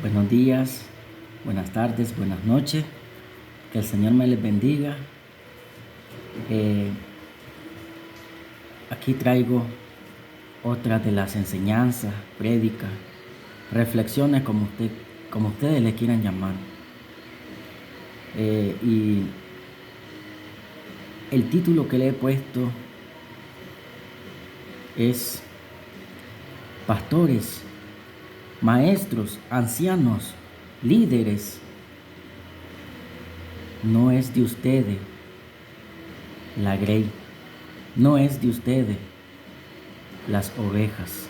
Buenos días, buenas tardes, buenas noches. Que el Señor me les bendiga. Eh, Aquí traigo otra de las enseñanzas, prédicas, reflexiones, como ustedes le quieran llamar. Y el título que le he puesto es Pastores, Maestros, Ancianos, Líderes. No es de ustedes la grey, no es de ustedes las ovejas,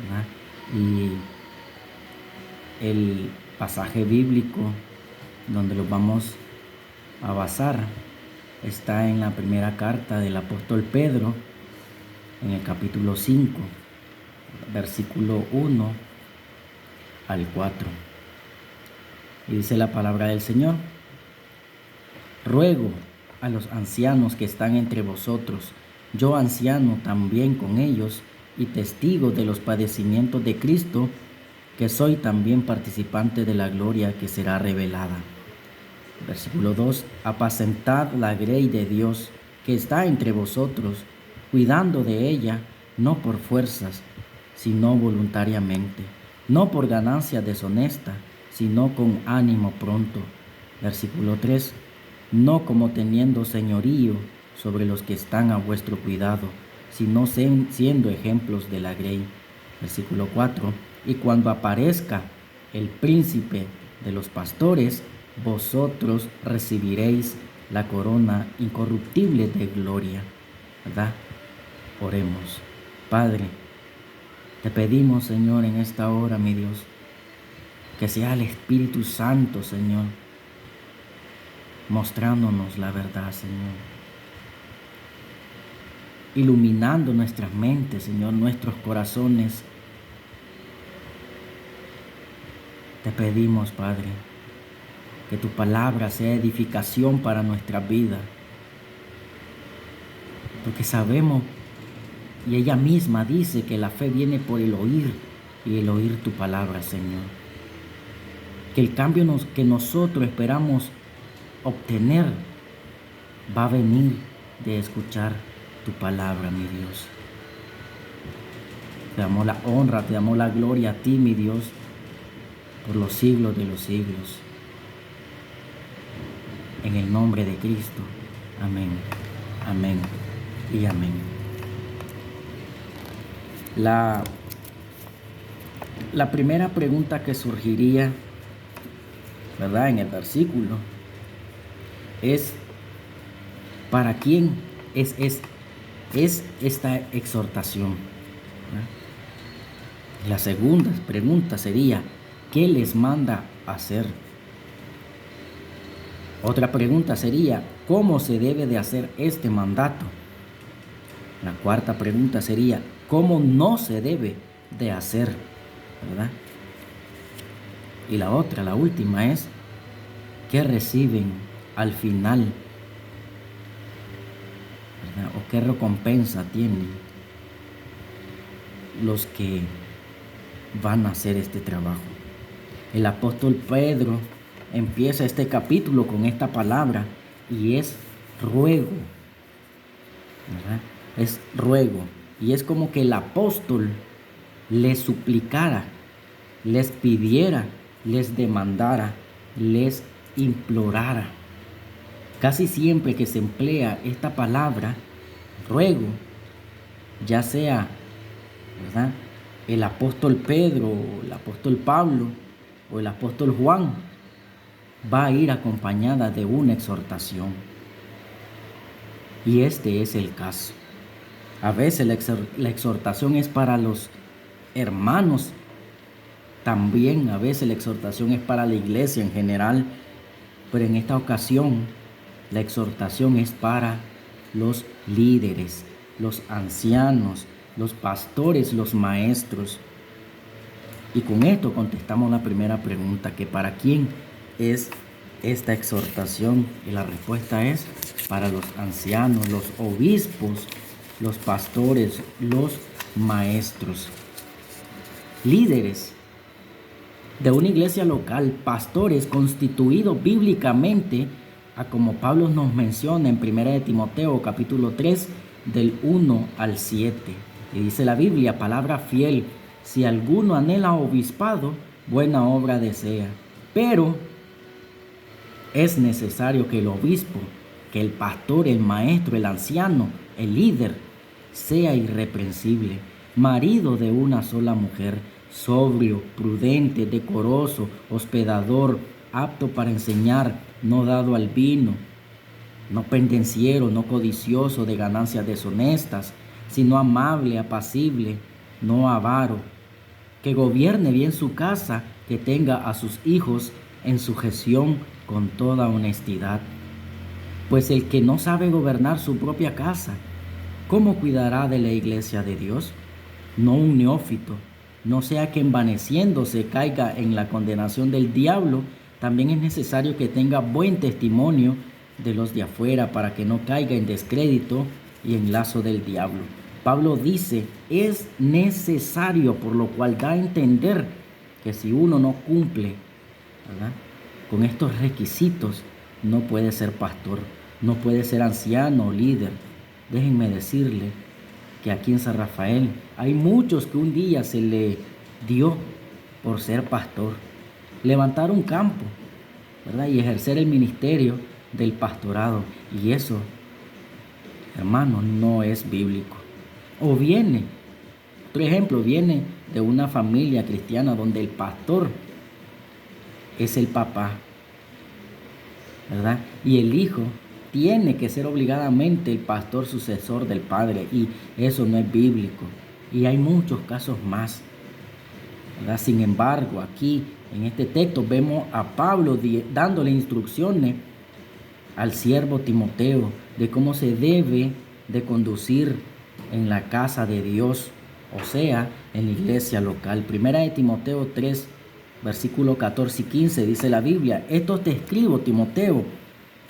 ¿verdad? Y el pasaje bíblico donde lo vamos a basar está en la primera carta del apóstol Pedro, en el capítulo 5, versículo 1 al 4. Y dice la palabra del Señor: Ruego a los ancianos que están entre vosotros, yo anciano también con ellos y testigo de los padecimientos de Cristo, que soy también participante de la gloria que será revelada. Versículo 2: Apacentad la grey de Dios que está entre vosotros, cuidando de ella, no por fuerzas, sino voluntariamente, no por ganancia deshonesta, sino con ánimo pronto. Versículo 3: No como teniendo señorío sobre los que están a vuestro cuidado, sino siendo ejemplos de la grey. Versículo 4: Y cuando aparezca el príncipe de los pastores, vosotros recibiréis la corona incorruptible de gloria. ¿Verdad? Oremos. Padre, te pedimos, Señor, en esta hora, mi Dios, que sea el Espíritu Santo, Señor, mostrándonos la verdad, Señor, iluminando nuestras mentes, Señor, nuestros corazones. Te pedimos, Padre, que tu palabra sea edificación para nuestra vida, porque sabemos, y ella misma dice, que la fe viene por el oír, y el oír tu palabra, Señor. Que el cambio que nosotros esperamos obtener va a venir de escuchar tu palabra, mi Dios. Te damos la honra, te damos la gloria a ti, mi Dios, por los siglos de los siglos. En el nombre de Cristo. Amén. Amén y amén. La primera pregunta que surgiría, ¿verdad?, en el versículo es: ¿para quién es esta exhortación? ¿Verdad? La segunda pregunta sería: ¿qué les manda hacer? Otra pregunta sería: ¿cómo se debe de hacer este mandato? La cuarta pregunta sería: ¿cómo no se debe de hacer? ¿Verdad? Y la última es: ¿qué reciben al final? ¿Verdad? ¿O qué recompensa tienen los que van a hacer este trabajo? El apóstol Pedro empieza este capítulo con esta palabra, y es ruego, ¿verdad? Es ruego, y es como que el apóstol les suplicara, les pidiera, les demandara, les implorara. Casi siempre que se emplea esta palabra, ruego, ya sea, ¿verdad?, el apóstol Pedro, o el apóstol Pablo, o el apóstol Juan, va a ir acompañada de una exhortación. Y este es el caso. A veces la exhortación es para los hermanos, también a veces la exhortación es para la iglesia en general, pero en esta ocasión la exhortación es para los líderes, los ancianos, los pastores, los maestros. Y con esto contestamos la primera pregunta, que ¿para quién es esta exhortación? Y la respuesta es para los ancianos, los obispos, los pastores, los maestros. Líderes. de una iglesia local, pastores constituidos bíblicamente, a como Pablo nos menciona en 1 de Timoteo capítulo 3 del 1 al 7. Y dice la Biblia, palabra fiel: si alguno anhela obispado, buena obra desea. Pero es necesario que el obispo, que el pastor, el maestro, el anciano, el líder, sea irreprensible, marido de una sola mujer, sobrio, prudente, decoroso, hospedador, apto para enseñar, no dado al vino, no pendenciero, no codicioso de ganancias deshonestas, sino amable, apacible, no avaro, que gobierne bien su casa, que tenga a sus hijos en sujeción con toda honestidad. Pues el que no sabe gobernar su propia casa, ¿cómo cuidará de la iglesia de Dios? No un neófito, no sea que envaneciéndose caiga en la condenación del diablo. También es necesario que tenga buen testimonio de los de afuera, para que no caiga en descrédito y en lazo del diablo. Pablo dice, es necesario, por lo cual da a entender que si uno no cumple, ¿verdad?, con estos requisitos, no puede ser pastor, no puede ser anciano o líder. Déjenme decirle que aquí en San Rafael hay muchos que un día se le dio por ser pastor, levantar un campo, ¿verdad?, y ejercer el ministerio del pastorado. Y eso, hermano, no es bíblico. O viene, por ejemplo, viene de una familia cristiana donde el pastor es el papá, ¿verdad? Y el hijo tiene que ser obligadamente el pastor sucesor del padre, y eso no es bíblico. Y hay muchos casos más, ¿verdad? Sin embargo, aquí en este texto vemos a Pablo dándole instrucciones al siervo Timoteo de cómo se debe de conducir en la casa de Dios, o sea, en la iglesia local. 1 de Timoteo 3, versículo 14 y 15 dice la Biblia: esto te escribo, Timoteo,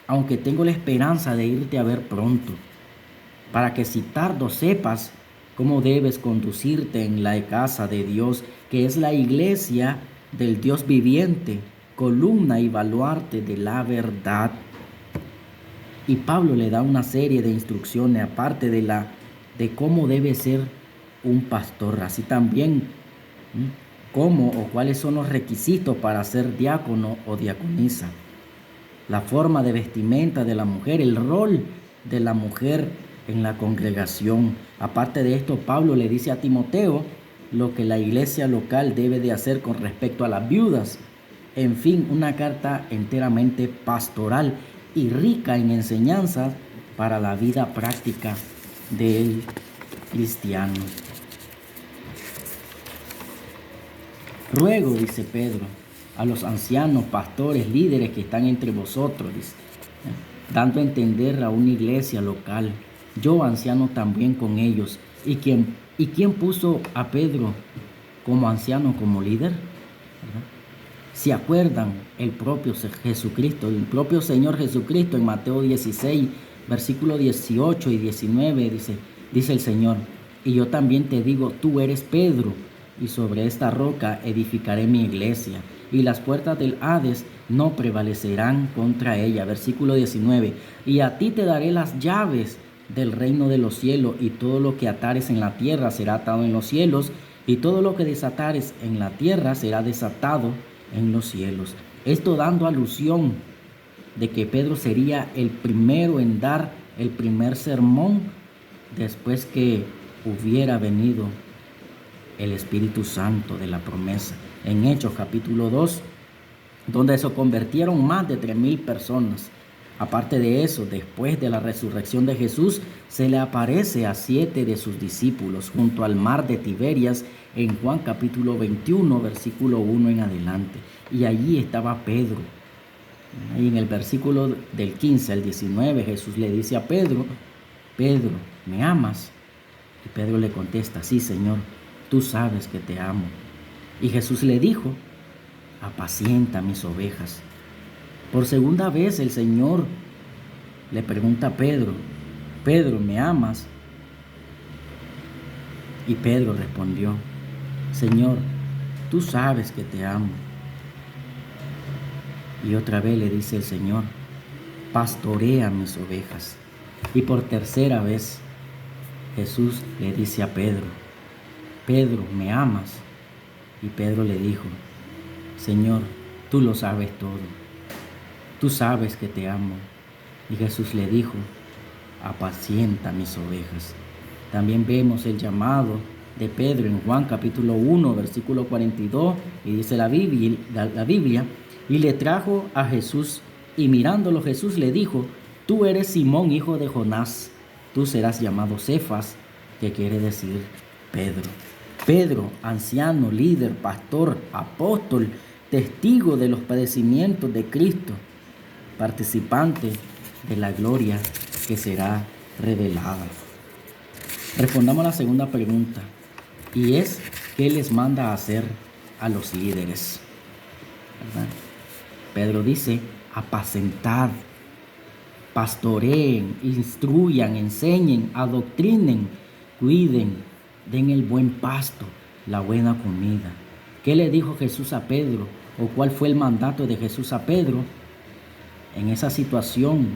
aunque tengo la esperanza de irte a ver pronto, para que si tardo sepas cómo debes conducirte en la casa de Dios, que es la iglesia del Dios viviente, columna y baluarte de la verdad. Y Pablo le da una serie de instrucciones, aparte de cómo debe ser un pastor. Así también, cómo o cuáles son los requisitos para ser diácono o diaconisa, la forma de vestimenta de la mujer, el rol de la mujer en la congregación. Aparte de esto, Pablo le dice a Timoteo lo que la iglesia local debe de hacer con respecto a las viudas. En fin, una carta enteramente pastoral y rica en enseñanzas para la vida práctica del cristiano. Ruego, dice Pedro, a los ancianos, pastores, líderes que están entre vosotros, dice, dando a entender a una iglesia local, yo anciano también con ellos. ¿Y quién puso a Pedro como anciano, como líder? ¿Verdad? ¿Se acuerdan? El propio Jesucristo, el propio Señor Jesucristo en Mateo 16, versículo 18 y 19 dice el Señor: y yo también te digo, tú eres Pedro, y sobre esta roca edificaré mi iglesia, y las puertas del Hades no prevalecerán contra ella. Versículo 19, y a ti te daré las llaves del reino de los cielos, y todo lo que atares en la tierra será atado en los cielos, y todo lo que desatares en la tierra será desatado en los cielos. Esto dando alusión de que Pedro sería el primero en dar el primer sermón después que hubiera venido el Espíritu Santo de la promesa. En Hechos capítulo 2, donde se convirtieron más de 3,000 personas. Aparte de eso, después de la resurrección de Jesús, se le aparece a 7 de sus discípulos junto al mar de Tiberias en Juan capítulo 21, versículo 1 en adelante. Y allí estaba Pedro. Y en el versículo del 15 al 19, Jesús le dice a Pedro: Pedro, ¿me amas? Y Pedro le contesta: sí, Señor, tú sabes que te amo. Y Jesús le dijo: apacienta mis ovejas. Por segunda vez el Señor le pregunta a Pedro: Pedro, ¿me amas? Y Pedro respondió: Señor, tú sabes que te amo. Y otra vez le dice el Señor, pastorea mis ovejas. Y por tercera vez Jesús le dice a Pedro, Pedro, ¿me amas? Y Pedro le dijo, Señor, tú lo sabes todo, tú sabes que te amo. Y Jesús le dijo, apacienta mis ovejas. También vemos el llamado de Pedro en Juan capítulo 1, versículo 42, y dice la Biblia, y le trajo a Jesús, y mirándolo Jesús le dijo, tú eres Simón, hijo de Jonás, tú serás llamado Cefas, que quiere decir Pedro. Pedro, anciano, líder, pastor, apóstol, testigo de los padecimientos de Cristo, participante de la gloria que será revelada. Respondamos a la segunda pregunta, y es, ¿qué les manda a hacer a los líderes? ¿Verdad? Pedro dice, apacentad, pastoreen, instruyan, enseñen, adoctrinen, cuiden, den el buen pasto, la buena comida. ¿Qué le dijo Jesús a Pedro? ¿O cuál fue el mandato de Jesús a Pedro? En esa situación,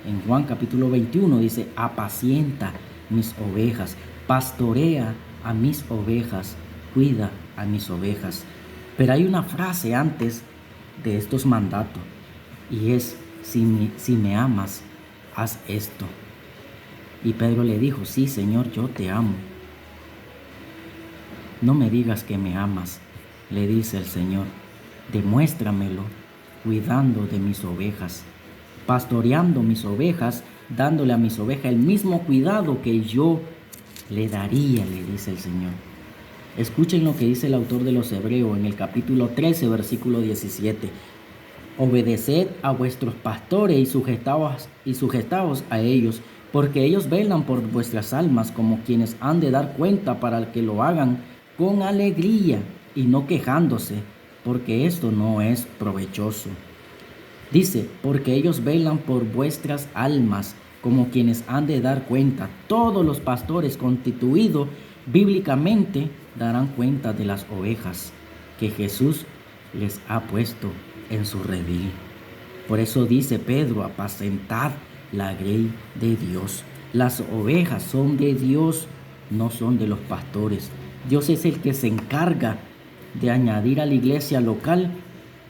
en Juan capítulo 21 dice, apacienta mis ovejas, pastorea a mis ovejas, cuida a mis ovejas. Pero hay una frase antes de estos mandatos, y es, si me amas, haz esto. Y Pedro le dijo, sí, Señor, yo te amo. No me digas que me amas, le dice el Señor, demuéstramelo cuidando de mis ovejas, pastoreando mis ovejas, dándole a mis ovejas el mismo cuidado que yo le daría, le dice el Señor. Escuchen lo que dice el autor de los Hebreos en el capítulo 13, versículo 17. Obedeced a vuestros pastores y sujetaos a ellos, porque ellos velan por vuestras almas como quienes han de dar cuenta, para que lo hagan con alegría y no quejándose, porque esto no es provechoso. Dice, porque ellos velan por vuestras almas como quienes han de dar cuenta. Todos los pastores constituidos bíblicamente darán cuenta de las ovejas que Jesús les ha puesto en su redil. Por eso dice Pedro, apacentad la grey de Dios. Las ovejas son de Dios, no son de los pastores. Dios es el que se encarga de añadir a la iglesia local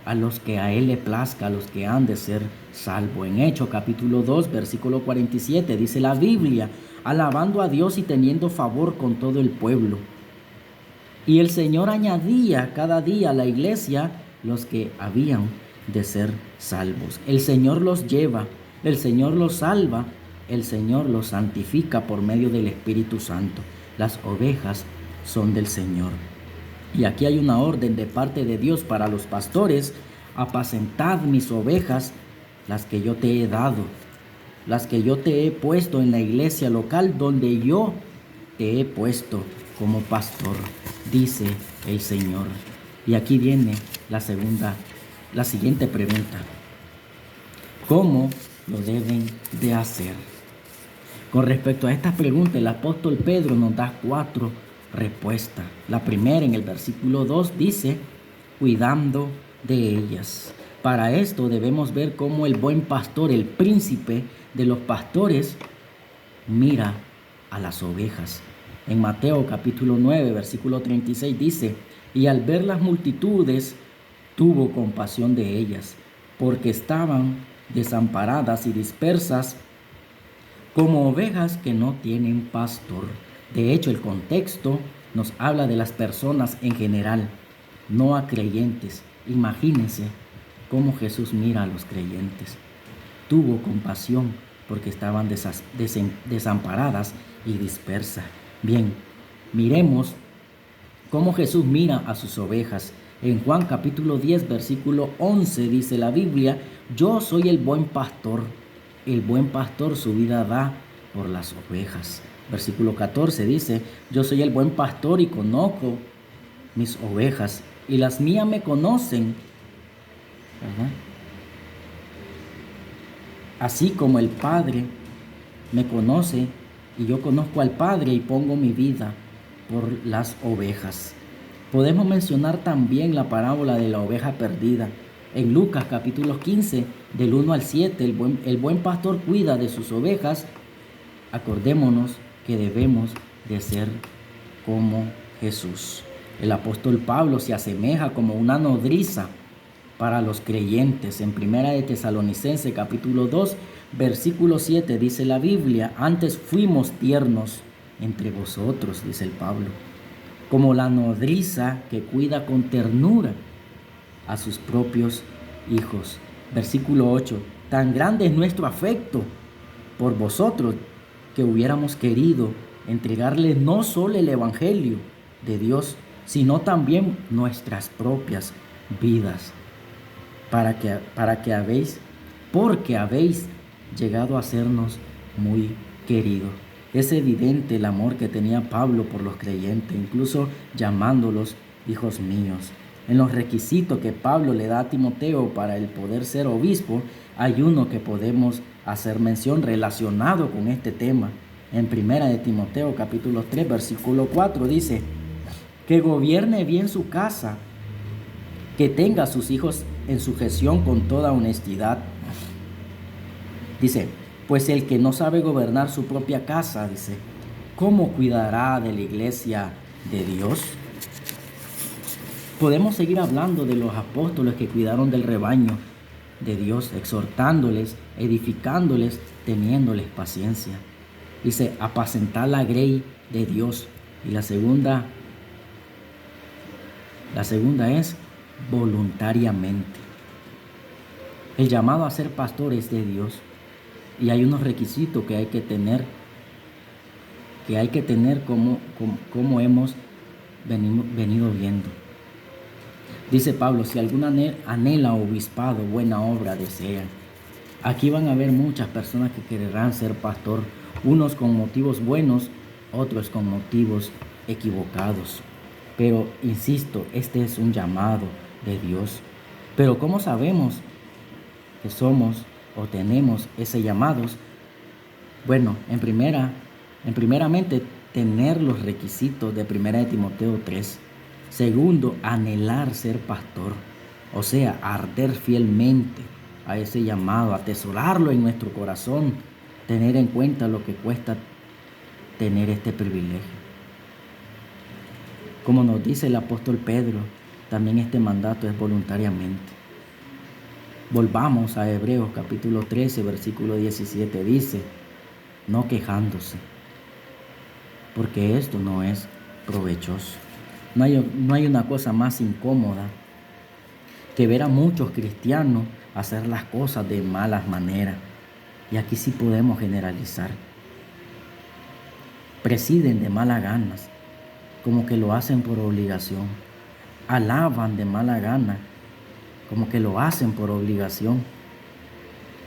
a los que a Él le plazca, a los que han de ser salvos. En Hechos capítulo 2, versículo 47, dice la Biblia, alabando a Dios y teniendo favor con todo el pueblo. Y el Señor añadía cada día a la iglesia los que habían de ser salvos. El Señor los lleva, el Señor los salva, el Señor los santifica por medio del Espíritu Santo. Las ovejas son del Señor. Y aquí hay una orden de parte de Dios para los pastores: apacentad mis ovejas, las que yo te he dado, las que yo te he puesto en la iglesia local donde yo te he puesto como pastor, dice el Señor. Y aquí viene la siguiente pregunta: ¿cómo lo deben de hacer? Con respecto a esta pregunta, el apóstol Pedro nos da 4 respuestas. La primera, en el versículo 2, dice, cuidando de ellas. Para esto debemos ver cómo el buen pastor, el príncipe de los pastores, mira a las ovejas. En Mateo capítulo 9, versículo 36 dice, y al ver las multitudes, tuvo compasión de ellas, porque estaban desamparadas y dispersas como ovejas que no tienen pastor. De hecho, el contexto nos habla de las personas en general, no a creyentes. Imagínense cómo Jesús mira a los creyentes. Tuvo compasión porque estaban desamparadas y dispersas. Bien, miremos cómo Jesús mira a sus ovejas. En Juan capítulo 10, versículo 11 dice la Biblia, yo soy el buen pastor. El buen pastor su vida da por las ovejas. Versículo 14 dice, yo soy el buen pastor y conozco mis ovejas y las mías me conocen. ¿Verdad? Así como el Padre me conoce y yo conozco al Padre y pongo mi vida por las ovejas. Podemos mencionar también la parábola de la oveja perdida. En Lucas capítulo 15, del 1 al 7, el buen pastor cuida de sus ovejas. Acordémonos que debemos de ser como Jesús. El apóstol Pablo se asemeja como una nodriza para los creyentes. En Primera de Tesalonicenses capítulo 2, versículo 7 dice la Biblia: antes fuimos tiernos entre vosotros, dice el Pablo, como la nodriza que cuida con ternura a sus propios hijos. Versículo 8, tan grande es nuestro afecto por vosotros que hubiéramos querido entregarles no solo el Evangelio de Dios, sino también nuestras propias vidas, porque habéis llegado a sernos muy queridos. Es evidente el amor que tenía Pablo por los creyentes, incluso llamándolos hijos míos. En los requisitos que Pablo le da a Timoteo para el poder ser obispo, hay uno que podemos hacer mención relacionado con este tema. En Primera de Timoteo capítulo 3, versículo 4 dice: que gobierne bien su casa, que tenga a sus hijos en sujeción con toda honestidad. Dice, pues el que no sabe gobernar su propia casa, dice, ¿cómo cuidará de la iglesia de Dios? Podemos seguir hablando de los apóstoles que cuidaron del rebaño de Dios, exhortándoles, edificándoles, teniéndoles paciencia. Dice, apacentar la grey de Dios. Y la segunda es voluntariamente. El llamado a ser pastor es de Dios. Y hay unos requisitos que hay que tener como hemos venido viendo. Dice Pablo, si alguno anhela obispado, buena obra desea. Aquí van a haber muchas personas que querrán ser pastor, unos con motivos buenos, otros con motivos equivocados. Pero, insisto, este es un llamado de Dios. Pero ¿cómo sabemos que somos o tenemos ese llamado? Bueno, primeramente, tener los requisitos de 1 de Timoteo 3. Segundo, anhelar ser pastor, o sea, arder fielmente a ese llamado, atesorarlo en nuestro corazón, tener en cuenta lo que cuesta tener este privilegio. Como nos dice el apóstol Pedro, también este mandato es voluntariamente. Volvamos a Hebreos capítulo 13, versículo 17, dice, no quejándose, porque esto no es provechoso. No hay una cosa más incómoda que ver a muchos cristianos hacer las cosas de malas maneras. Y aquí sí podemos generalizar. Presiden de malas ganas, como que lo hacen por obligación. Alaban de mala gana, como que lo hacen por obligación.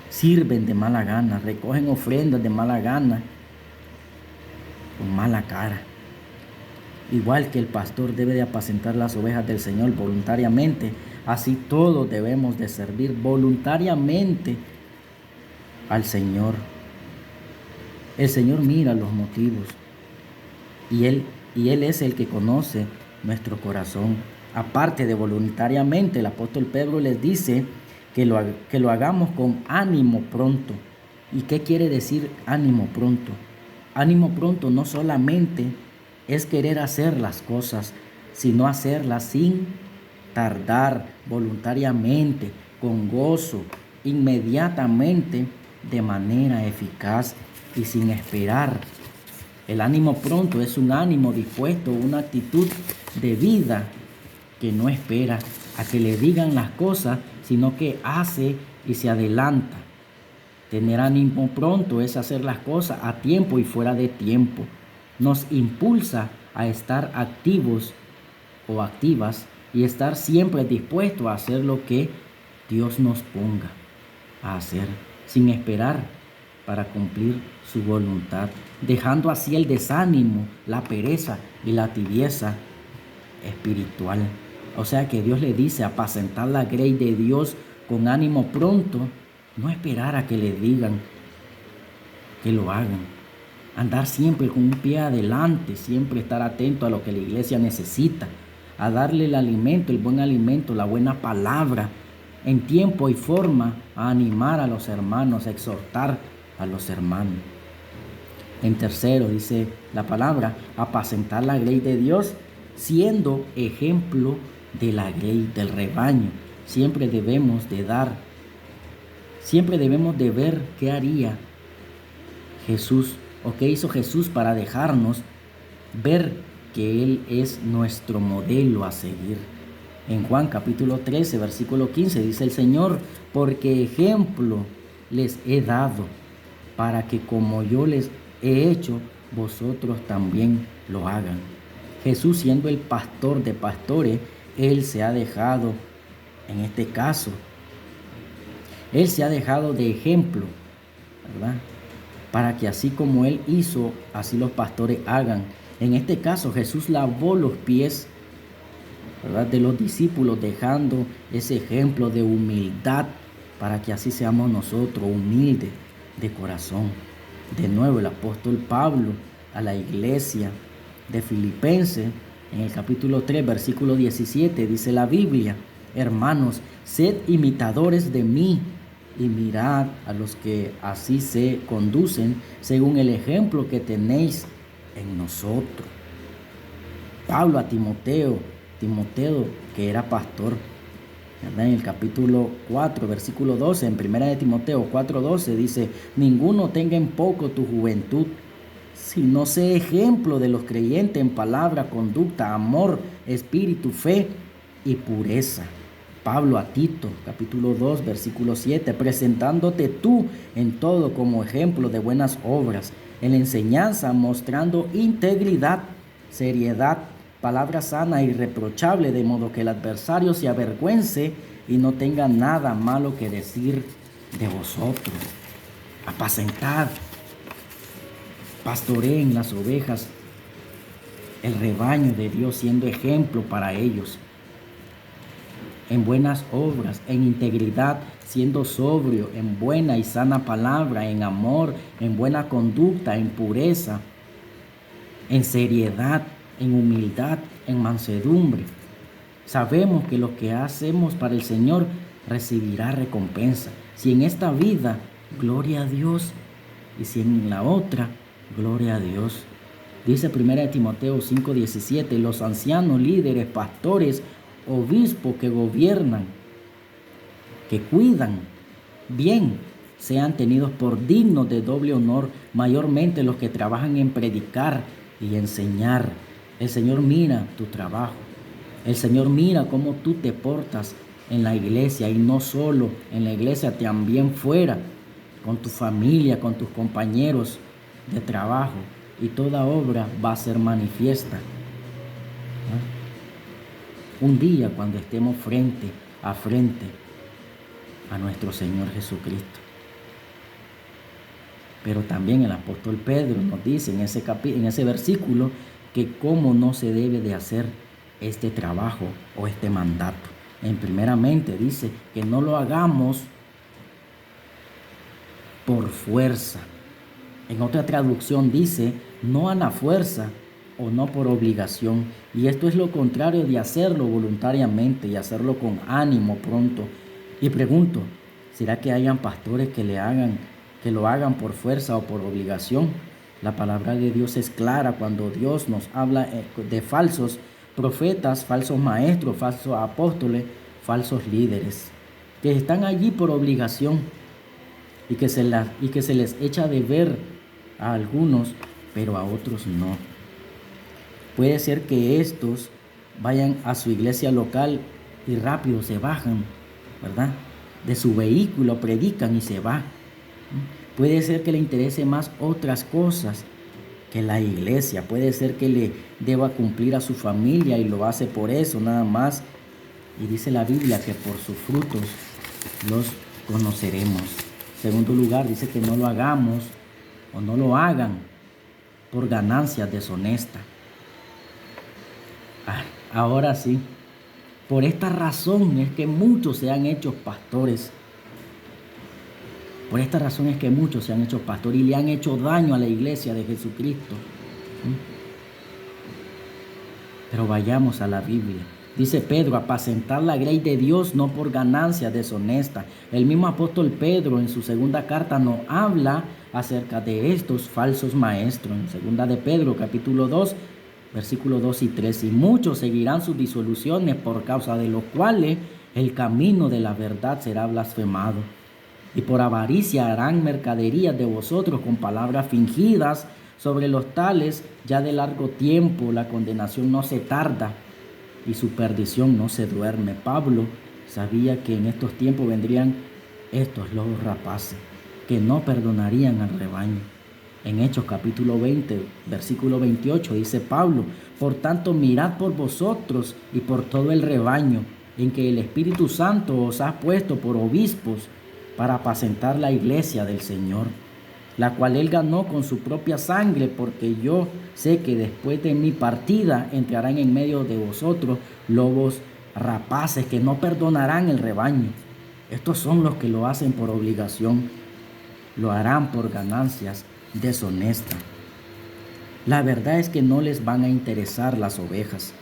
Sirven de mala gana, recogen ofrendas de mala gana, con mala cara. Igual que el pastor debe de apacentar las ovejas del Señor voluntariamente, así todos debemos de servir voluntariamente al Señor. El Señor mira los motivos y Él es el que conoce nuestro corazón. Aparte de voluntariamente, el apóstol Pedro les dice que lo hagamos con ánimo pronto. ¿Y qué quiere decir ánimo pronto? Ánimo pronto no solamente es querer hacer las cosas, sino hacerlas sin tardar, voluntariamente, con gozo, inmediatamente, de manera eficaz y sin esperar. El ánimo pronto es un ánimo dispuesto, una actitud de vida que no espera a que le digan las cosas, sino que hace y se adelanta. Tener ánimo pronto es hacer las cosas a tiempo y fuera de tiempo. Nos impulsa a estar activos o activas y estar siempre dispuestos a hacer lo que Dios nos ponga a hacer, sin esperar para cumplir su voluntad, dejando así el desánimo, la pereza y la tibieza espiritual. O sea que Dios le dice apacentar la grey de Dios con ánimo pronto, no esperar a que le digan que lo hagan. Andar siempre con un pie adelante, siempre estar atento a lo que la iglesia necesita, a darle el alimento, el buen alimento, la buena palabra, en tiempo y forma a animar a los hermanos, a exhortar a los hermanos. En tercero, dice la palabra, apacentar la grey de Dios, siendo ejemplo de la grey del rebaño. Siempre debemos de ver qué haría Jesús o qué hizo Jesús para dejarnos ver que Él es nuestro modelo a seguir. En Juan capítulo 13, versículo 15 dice el Señor, porque ejemplo les he dado, para que como yo les he hecho, vosotros también lo hagan. Jesús, siendo el pastor de pastores, Él se ha dejado, en este caso, Él se ha dejado de ejemplo, ¿verdad? Para que así como Él hizo, así los pastores hagan. En este caso, Jesús lavó los pies, ¿verdad?, de los discípulos, dejando ese ejemplo de humildad para que así seamos nosotros humildes de corazón. De nuevo, el apóstol Pablo a la iglesia de Filipenses, en el capítulo 3, versículo 17, dice la Biblia: hermanos, sed imitadores de mí y mirad a los que así se conducen según el ejemplo que tenéis en nosotros. Pablo a Timoteo, que era pastor, ¿verdad? En el capítulo 4, versículo 12, en 1 de Timoteo 4:12 dice: ninguno tenga en poco tu juventud, sino sé ejemplo de los creyentes en palabra, conducta, amor, espíritu, fe y pureza. Pablo a Tito, capítulo 2, versículo 7, presentándote tú en todo como ejemplo de buenas obras, en la enseñanza mostrando integridad, seriedad, palabra sana e irreprochable, de modo que el adversario se avergüence y no tenga nada malo que decir de vosotros. Apacentad, pastoreen las ovejas, el rebaño de Dios, siendo ejemplo para ellos. En buenas obras, en integridad, siendo sobrio, en buena y sana palabra, en amor, en buena conducta, en pureza, en seriedad, en humildad, en mansedumbre. Sabemos que lo que hacemos para el Señor recibirá recompensa. Si en esta vida, gloria a Dios, y si en la otra, gloria a Dios. Dice 1 Timoteo 5:17, los ancianos, líderes, pastores, obispos que gobiernan, que cuidan bien, sean tenidos por dignos de doble honor, mayormente los que trabajan en predicar y enseñar. El Señor mira tu trabajo. El Señor mira cómo tú te portas en la iglesia, y no solo en la iglesia, también fuera, con tu familia, con tus compañeros de trabajo, y toda obra va a ser manifiesta, ¿no? Un día cuando estemos frente a nuestro Señor Jesucristo. Pero también el apóstol Pedro nos dice en ese versículo que cómo no se debe de hacer este trabajo o este mandato. Primeramente dice que no lo hagamos por fuerza. En otra traducción dice no a la fuerza o no por obligación. Y esto es lo contrario de hacerlo voluntariamente y hacerlo con ánimo pronto. Y pregunto, ¿será que hayan pastores que lo hagan por fuerza o por obligación? La palabra de Dios es clara cuando Dios nos habla de falsos profetas, falsos maestros, falsos apóstoles, falsos líderes, que están allí por obligación y que se les echa de ver a algunos, pero a otros no. Puede ser que estos vayan a su iglesia local y rápido se bajan, ¿verdad?, de su vehículo, predican y se van. Puede ser que le interese más otras cosas que la iglesia. Puede ser que le deba cumplir a su familia y lo hace por eso nada más. Y dice la Biblia que por sus frutos los conoceremos. En segundo lugar, dice que no lo hagamos o no lo hagan por ganancias deshonestas. Ahora sí, por esta razón es que muchos se han hecho pastores. Por esta razón es que muchos se han hecho pastores y le han hecho daño a la iglesia de Jesucristo. Pero vayamos a la Biblia. Dice Pedro, apacentar la grey de Dios no por ganancia deshonesta. El mismo apóstol Pedro en su segunda carta nos habla acerca de estos falsos maestros. En segunda de Pedro, capítulo 2, versículos 2 y 3. Y muchos seguirán sus disoluciones, por causa de los cuales el camino de la verdad será blasfemado. Y por avaricia harán mercaderías de vosotros con palabras fingidas. Sobre los tales ya de largo tiempo la condenación no se tarda y su perdición no se duerme. Pablo sabía que en estos tiempos vendrían estos lobos rapaces que no perdonarían al rebaño. En Hechos capítulo 20, versículo 28 dice Pablo, por tanto mirad por vosotros y por todo el rebaño en que el Espíritu Santo os ha puesto por obispos para apacentar la iglesia del Señor, la cual él ganó con su propia sangre, porque yo sé que después de mi partida entrarán en medio de vosotros lobos rapaces que no perdonarán el rebaño. Estos son los que lo hacen por obligación, lo harán por ganancias deshonestas. La verdad es que no les van a interesar las ovejas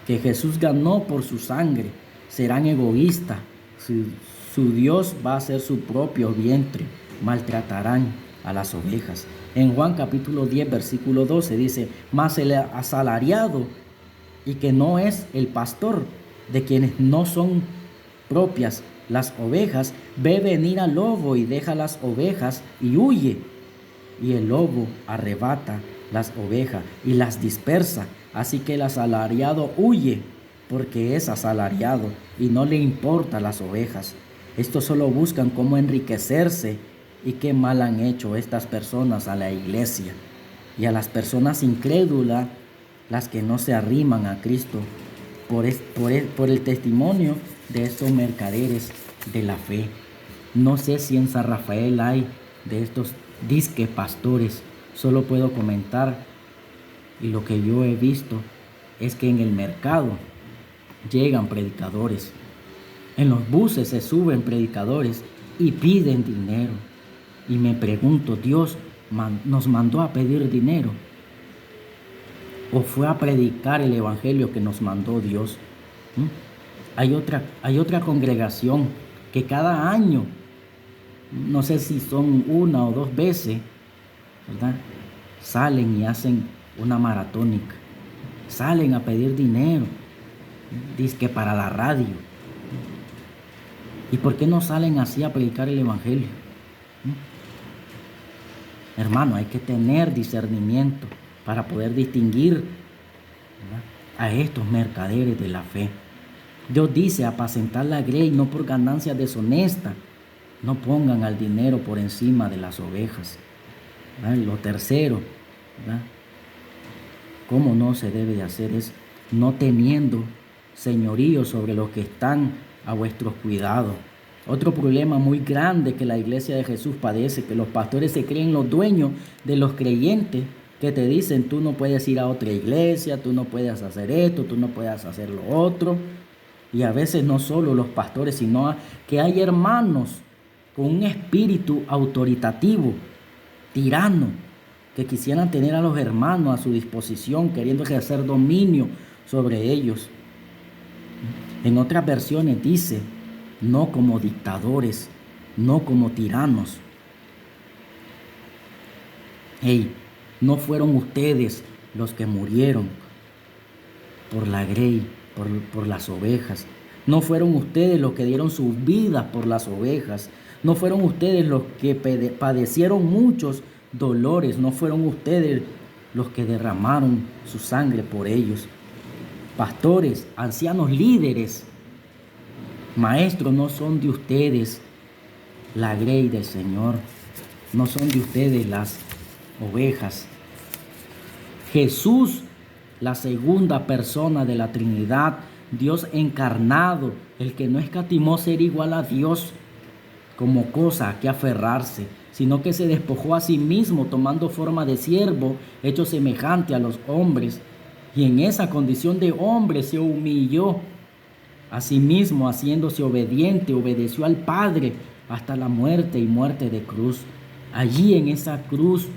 que Jesús ganó por su sangre. Serán egoístas. Su Dios va a ser su propio vientre. Maltratarán a las ovejas. En Juan capítulo 10, versículo 12 dice, mas el asalariado, y que no es el pastor, de quienes no son propias las ovejas, ve venir al lobo y deja las ovejas y huye. Y el lobo arrebata las ovejas y las dispersa. Así que el asalariado huye porque es asalariado y no le importan las ovejas. Estos solo buscan cómo enriquecerse. Y qué mal han hecho estas personas a la iglesia y a las personas incrédulas, las que no se arriman a Cristo por el testimonio de estos mercaderes de la fe. No sé si en San Rafael hay de estos disque pastores. Solo puedo comentar, y lo que yo he visto es que en el mercado llegan predicadores, en los buses se suben predicadores y piden dinero. Y me pregunto, ¿Dios nos mandó a pedir dinero? ¿O fue a predicar el evangelio que nos mandó Dios? Hay otra congregación que cada año, no sé si son una o dos veces, ¿verdad?, salen y hacen una maratónica. Salen a pedir dinero, dizque para la radio. ¿Y por qué no salen así a predicar el evangelio? Hermano, hay que tener discernimiento para poder distinguir, ¿verdad?, a estos mercaderes de la fe. Dios dice, apacentar la grey no por ganancia deshonesta. No pongan al dinero por encima de las ovejas, ¿verdad? Lo tercero, ¿verdad?, cómo no se debe de hacer es no teniendo señorío sobre los que están a vuestros cuidados. Otro problema muy grande que la iglesia de Jesús padece, que los pastores se creen los dueños de los creyentes, que te dicen, tú no puedes ir a otra iglesia, tú no puedes hacer esto, tú no puedes hacer lo otro. Y a veces no solo los pastores, sino que hay hermanos con un espíritu autoritativo, tirano, que quisieran tener a los hermanos a su disposición, queriendo ejercer dominio sobre ellos. En otras versiones dice, no como dictadores, no como tiranos. Hey, no fueron ustedes los que murieron por la grey, por las ovejas. No fueron ustedes los que dieron sus vidas por las ovejas. No fueron ustedes los que padecieron muchos dolores. No fueron ustedes los que derramaron su sangre por ellos. Pastores, ancianos, líderes, maestros, no son de ustedes la grey del Señor. No son de ustedes las ovejas. Jesús, la segunda persona de la Trinidad, Dios encarnado, el que no escatimó ser igual a Dios como cosa a que aferrarse, sino que se despojó a sí mismo tomando forma de siervo, hecho semejante a los hombres, y en esa condición de hombre se humilló a sí mismo, haciéndose obediente, obedeció al Padre hasta la muerte y muerte de cruz. Allí en esa cruz,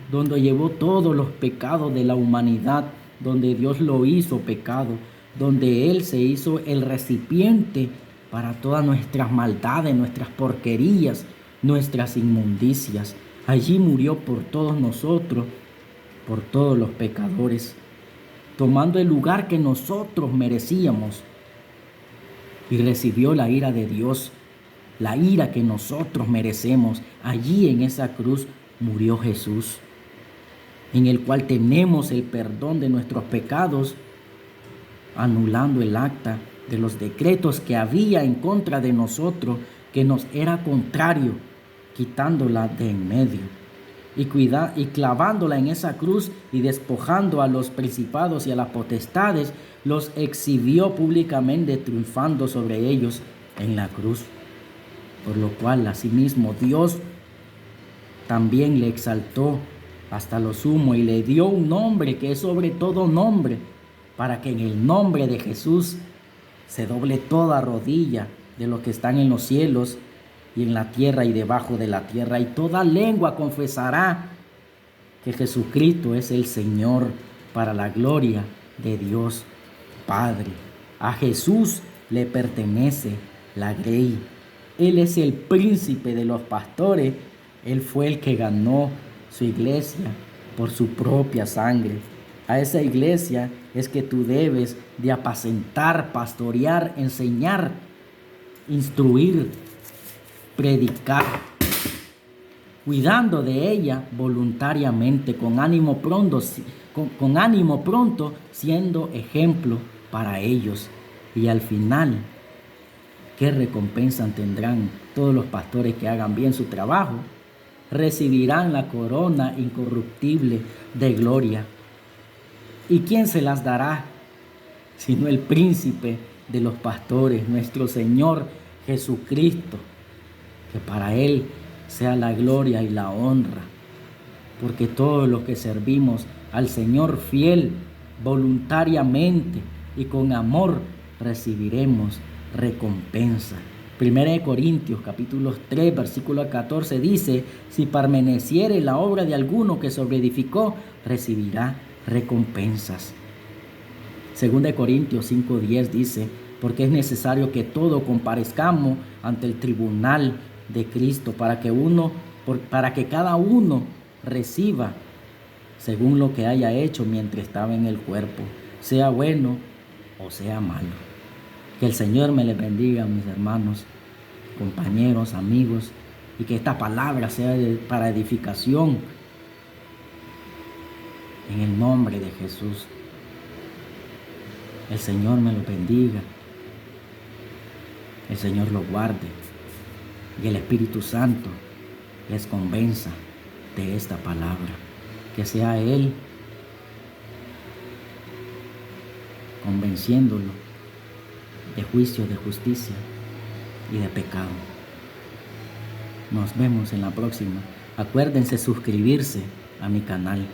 donde llevó todos los pecados de la humanidad, donde Dios lo hizo pecado, donde Él se hizo el recipiente para todas nuestras maldades, nuestras porquerías, nuestras inmundicias. Allí murió por todos nosotros, por todos los pecadores, tomando el lugar que nosotros merecíamos, y recibió la ira de Dios, la ira que nosotros merecemos. Allí en esa cruz murió Jesús, en el cual tenemos el perdón de nuestros pecados, anulando el acta de los decretos que había en contra de nosotros, que nos era contrario, quitándola de en medio y clavándola en esa cruz, y despojando a los principados y a las potestades, los exhibió públicamente, triunfando sobre ellos en la cruz. Por lo cual asimismo Dios también le exaltó hasta lo sumo y le dio un nombre que es sobre todo nombre, para que en el nombre de Jesús se doble toda rodilla de los que están en los cielos y en la tierra y debajo de la tierra, y toda lengua confesará que Jesucristo es el Señor, para la gloria de Dios Padre. A Jesús le pertenece la grey. Él es el príncipe de los pastores. Él fue el que ganó su iglesia por su propia sangre. A esa iglesia es que tú debes de apacentar, pastorear, enseñar, instruir, predicar, cuidando de ella voluntariamente, con ánimo pronto, siendo ejemplo para ellos. Y al final, ¿qué recompensa tendrán todos los pastores que hagan bien su trabajo? Recibirán la corona incorruptible de gloria. ¿Y quién se las dará? Sino el príncipe de los pastores, nuestro Señor Jesucristo. Que para Él sea la gloria y la honra, porque todos los que servimos al Señor fiel, voluntariamente y con amor, recibiremos recompensa. 1 Corintios capítulo 3 versículo 14 dice: si permaneciere la obra de alguno que sobreedificó, recibirá recompensas. 2 Corintios 5:10 dice: porque es necesario que todos comparezcamos ante el tribunal de Cristo, para que cada uno reciba según lo que haya hecho mientras estaba en el cuerpo, sea bueno o sea malo. Que el Señor me les bendiga, mis hermanos, compañeros, amigos, y que esta palabra sea para edificación en el nombre de Jesús. El Señor me lo bendiga, el Señor lo guarde, y el Espíritu Santo les convenza de esta palabra. Que sea Él convenciéndolo de juicio, de justicia y de pecado. Nos vemos en la próxima. Acuérdense suscribirse a mi canal.